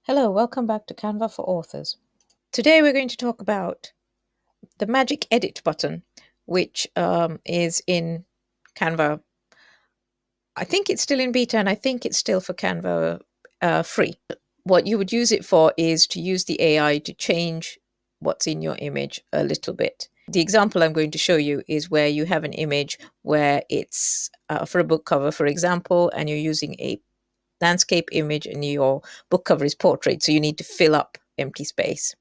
Hello, welcome back to Canva for Authors. Today we're going to talk about the magic edit button, which is in Canva. I think it's still in beta and I think it's still for Canva free. What you would use it for is to use the AI to change what's in your image a little bit. The example I'm going to show you is where you have an image where it's for a book cover, for example, and you're using a landscape image and your book cover is portrait, so you need to fill up empty space.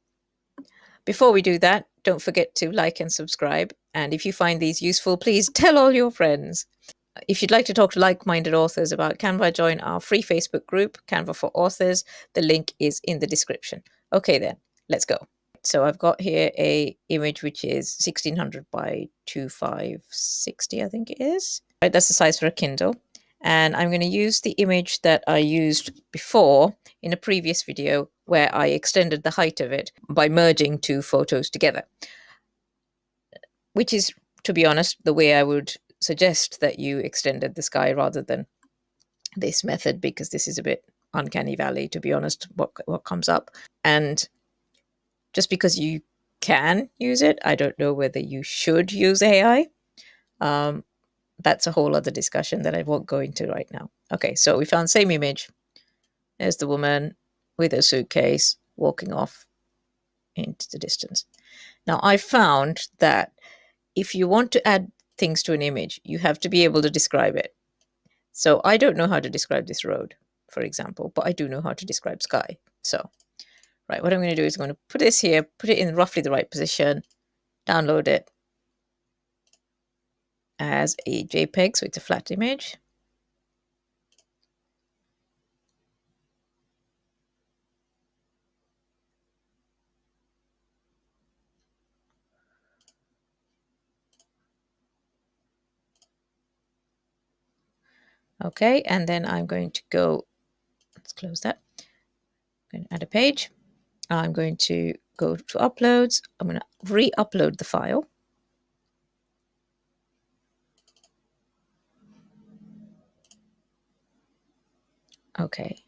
Before we do that, don't forget to like and subscribe. And if you find these useful, please tell all your friends. If you'd like to talk to like-minded authors about Canva, join our free Facebook group, Canva for Authors. The link is in the description. Okay then, let's go. So I've got here a image which is 1600 by 2560, I think it is. Right, that's the size for a Kindle. And I'm going to use the image that I used before in a previous video where I extended the height of it by merging two photos together, which is, to be honest, the way I would suggest that you extended the sky rather than this method, because this is a bit uncanny valley, to be honest, what comes up. And just because you can use it, I don't know whether you should use AI. That's a whole other discussion that I won't go into right now. Okay, so we found same image. There's the woman with her suitcase walking off into the distance. Now, I found that if you want to add things to an image, you have to be able to describe it. So I don't know how to describe this road, for example, but I do know how to describe sky. So, right, what I'm going to do is I'm going to put this here, put it in roughly the right position, download it as a JPEG, so it's a flat image. Okay, and then I'm going to go, let's close that. I'm going to add a page. I'm going to go to uploads. I'm going to re-upload the file. Okay.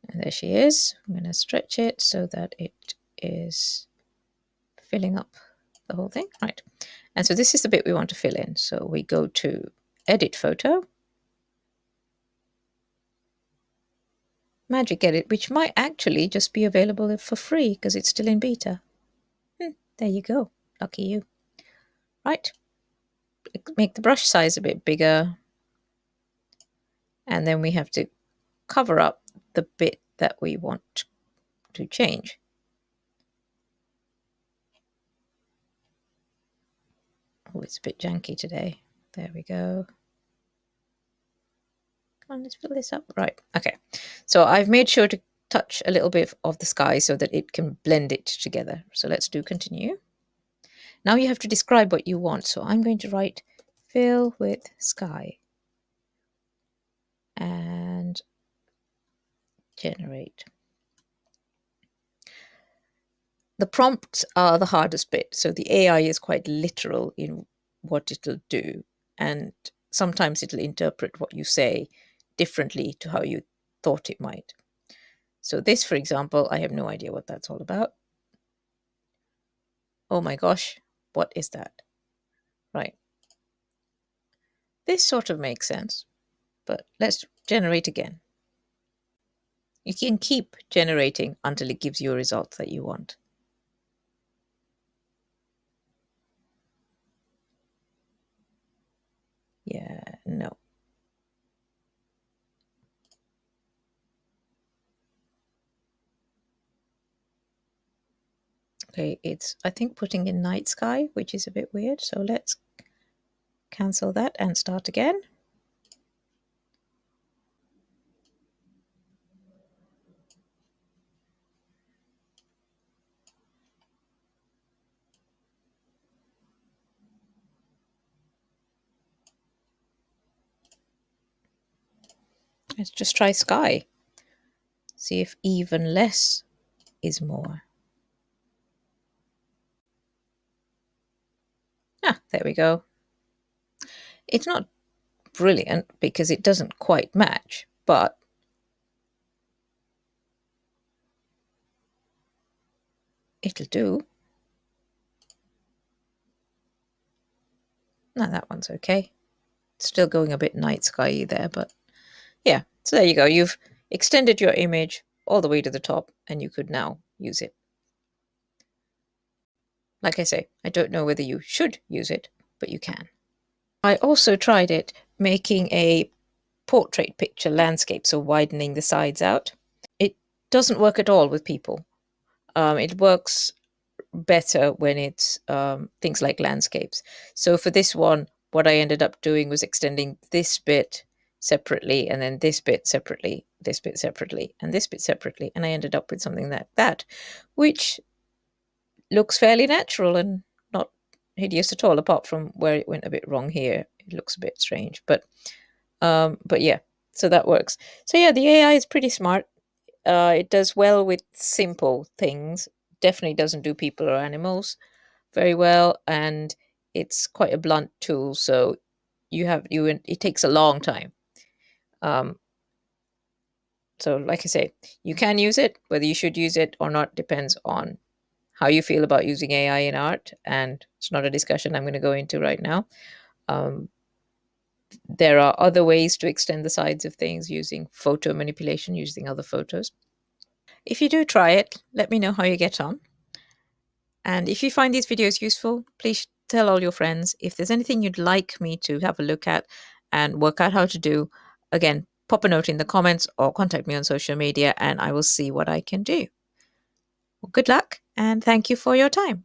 And there she is. I'm going to stretch it so that it is filling up the whole thing. Right. And so this is the bit we want to fill in. So we go to edit photo, Magic Edit, which might actually just be available for free because it's still in beta. There you go. Lucky you. Right. Make the brush size a bit bigger. And then we have to cover up the bit that we want to change. Oh, it's a bit janky today. There we go. Come on, let's fill this up. Right, okay. So I've made sure to touch a little bit of the sky so that it can blend it together. So let's do continue. Now you have to describe what you want. So I'm going to write fill with sky and generate. The prompts are the hardest bit. So the AI is quite literal in what it'll do. And sometimes it'll interpret what you say differently to how you thought it might. So this, for example, I have no idea what that's all about. Oh my gosh, what is that? Right. This sort of makes sense, but let's generate again. You can keep generating until it gives you a result that you want. Yeah, no. Okay, it's, I think, putting in night sky, which is a bit weird. So let's cancel that and start again. Let's just try sky. See if even less is more. Ah, there we go. It's not brilliant because it doesn't quite match, but it'll do. No, that one's okay. Still going a bit night sky there, but yeah. So there you go. You've extended your image all the way to the top, and you could now use it. Like I say, I don't know whether you should use it, but you can. I also tried it making a portrait picture landscape, so widening the sides out. It doesn't work at all with people. It works better when it's things like landscapes. So for this one, what I ended up doing was extending this bit separately, and then this bit separately, this bit separately, and this bit separately. And I ended up with something like that, which looks fairly natural and not hideous at all, apart from where it went a bit wrong here. It looks a bit strange, but yeah, so that works. So yeah, the AI is pretty smart. It does well with simple things. Definitely doesn't do people or animals very well, and it's quite a blunt tool. So it takes a long time. Um, so like I say, you can use it. Whether you should use it or not depends on how you feel about using AI in art, and it's not a discussion I'm going to go into right now. Um, there are other ways to extend the sides of things using photo manipulation, using other photos. If you do try it, let me know how you get on. And if you find these videos useful, please tell all your friends. If there's anything you'd like me to have a look at and work out how to do, again, pop a note in the comments or contact me on social media and I will see what I can do. Well, good luck and thank you for your time.